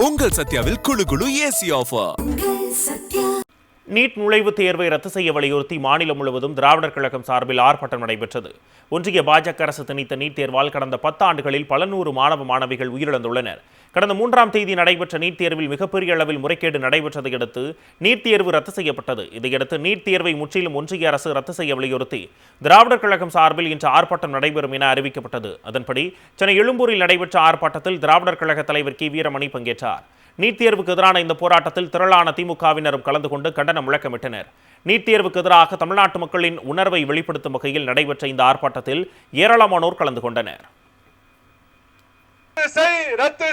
உங்கள் சத்யாவில் குளு குளு ஏசி ஆஃபர். நீட் நுழைவுத் தேர்வை ரத்து செய்ய வலியுறுத்தி மாநிலம் முழுவதும் திராவிடர் கழகம் சார்பில் ஆர்ப்பாட்டம் நடைபெற்றது. ஒன்றிய பாஜக அரசு திணித்த நீட் தேர்வால் கடந்த 10 ஆண்டுகளில் பல நூறு மாணவ மாணவிகள் உயிரிழந்துள்ளனர். கடந்த 3ஆம் தேதி நடைபெற்ற நீட் தேர்வில் மிகப்பெரிய அளவில் முறைகேடு நடைபெற்றதை அடுத்து நீட் தேர்வு ரத்து செய்யப்பட்டது. இதையடுத்து நீட் தேர்வை முற்றிலும் ஒன்றிய அரசு ரத்து செய்ய வலியுறுத்தி திராவிடர் கழகம் சார்பில் இன்று ஆர்ப்பாட்டம் நடைபெறும் என அறிவிக்கப்பட்டது. அதன்படி சென்னை எழும்பூரில் நடைபெற்ற ஆர்ப்பாட்டத்தில் திராவிடர் கழக தலைவர் கி வீரமணி பங்கேற்றார். நீட் தேர்வுக்கு எதிரான இந்த போராட்டத்தில் திரளான திமுகவினரும் கலந்து கொண்டு கண்டனம் முழக்கமிட்டனர். நீட் தேர்வுக்கு எதிராக தமிழ்நாட்டு மக்களின் உணர்வை வெளிப்படுத்தும் வகையில் நடைபெற்ற இந்த ஆர்ப்பாட்டத்தில் ஏராளமானோர் கலந்து கொண்டனர். ரத்து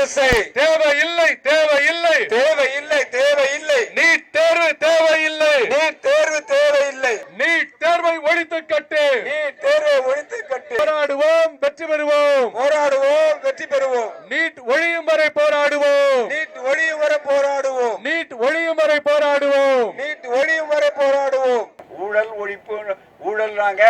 செய் தேவையில்லை தேவையில்லை தேவையில்லை தேவையில்லை நீட் தேர்வு தேவையில்லை நீட் தேர்வு தேவையில்லை நீட் தேர்வை ஒழித்து கட்டு நீட் தேர்வை ஒழித்து கட்டு போராடுவோம் வெற்றி பெறுவோம் போராடுவோம் வெற்றி பெறுவோம் நீட் ஒழியும் வரை போராடுவோம் நீட் ஒழியும் வரை போராடுவோம் நீட் ஒழியும் வரை போராடுவோம் நீட் ஒழியும் வரை போராடுவோம் ஊழல் ஒழிப்பு ஊழல்றாங்க.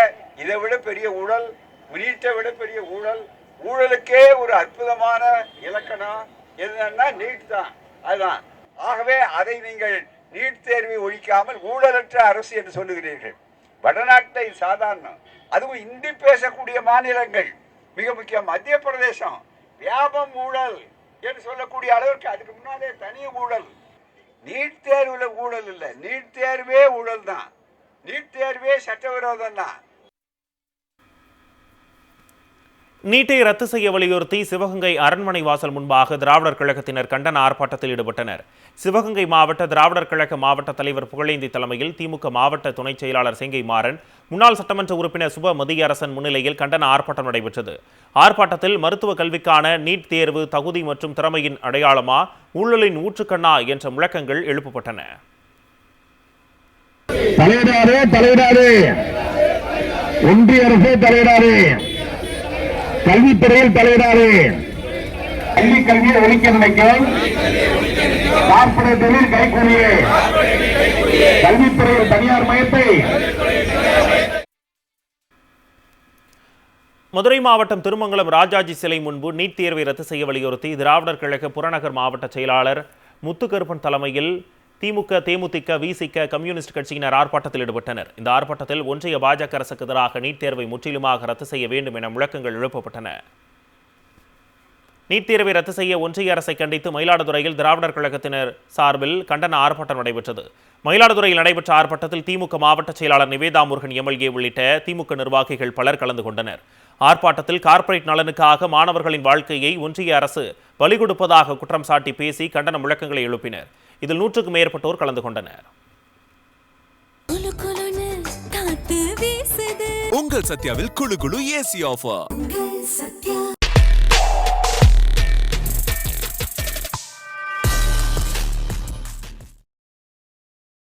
இதை விட பெரிய ஊழல், நீட்டை விட பெரிய ஊழல். ஊழலுக்கே ஒரு அற்புதமான இலக்கணம் என்னன்னா நீட் தான். அதுதான். ஆகவே அதை நீங்கள் நீட் தேர்வை ஒழிக்காமல் ஊழலற்ற அரசு என்று சொல்லுகிறீர்கள். வடநாட்டை சாதாரணம், அதுவும் இந்தி பேசக்கூடிய மாநிலங்கள், மிக முக்கியம் மத்திய பிரதேசம், வியாபம் ஊழல் என்று சொல்லக்கூடிய அளவிற்கு அதுக்கு முன்னாலே தனி ஊழல். நீட் தேர்வுல ஊழல் இல்லை, நீட் தேர்வே ஊழல் தான். நீட் தேர்வே சட்டவிரோதம் தான். நீட்டை ரத்து செய்ய வலியுறுத்தி சிவகங்கை அரண்மனை வாசல் முன்பாக திராவிடர் கழகத்தினர் கண்டன ஆர்ப்பாட்டத்தில் ஈடுபட்டனர். சிவகங்கை மாவட்ட திராவிடர் கழக மாவட்ட தலைவர் புகழேந்தி தலைமையில் திமுக மாவட்ட துணைச் செயலாளர் செங்கை மாறன், முன்னாள் சட்டமன்ற உறுப்பினர் சுப மதியரசன் முன்னிலையில் கண்டன ஆர்ப்பாட்டம் நடைபெற்றது. ஆர்ப்பாட்டத்தில் மருத்துவ கல்விக்கான நீட் தேர்வு தகுதி மற்றும் திறமையின் அடையாளமா, ஊழலின் ஊற்றுக்கண்ணா என்ற முழக்கங்கள் எழுப்பப்பட்டன. ஒன்றிய அரசே தலையிடாது, கல்வித்துறையில் தலையிடாது, கல்வியை ஒழிக்க நினைக்கும் கார்ப்பரேட் தொழில் கைகூலியே, கல்வித்துறையில் தனியார் மயத்தை. மதுரை மாவட்டம் திருமங்கலம் ராஜாஜி சிலை முன்பு நீட் தேர்வை ரத்து செய்ய வலியுறுத்தி திராவிடர் கழக புறநகர் மாவட்ட செயலாளர் முத்துக்கருப்பன் தலைமையில் திமுக, தேமுதிக, விசிக, கம்யூனிஸ்ட் கட்சியினர் ஆர்ப்பாட்டத்தில் ஈடுபட்டனர். இந்த ஆர்ப்பாட்டத்தில் ஒன்றிய பாஜக அரசுக்கு எதிராக நீட் தேர்வை முற்றிலுமாக ரத்து செய்ய வேண்டும் என முழக்கங்கள் எழுப்பப்பட்டன. நீட் தேர்வை ரத்து செய்ய ஒன்றிய அரசை கண்டித்து மயிலாடுதுறையில் திராவிடர் கழகத்தினர் சார்பில் கண்டன ஆர்ப்பாட்டம் நடைபெற்றது. மயிலாடுதுறையில் நடைபெற்ற ஆர்ப்பாட்டத்தில் திமுக மாவட்ட செயலாளர் நிவேதா முருகன் எம்எல்ஏ உள்ளிட்ட திமுக நிர்வாகிகள் பலர் கலந்து கொண்டனர். ஆர்ப்பாட்டத்தில் கார்ப்பரேட் நலனுக்காக மாணவர்களின் வாழ்க்கையை ஒன்றிய அரசு பலி கொடுப்பதாக குற்றம் சாட்டி பேசி கண்டன முழக்கங்களை எழுப்பினர். இதில் 100க்கும் மேற்பட்டோர் கலந்து கொண்டனர். உங்கள் சத்யாவில் குளு குளு ஏசி ஆஃபர்.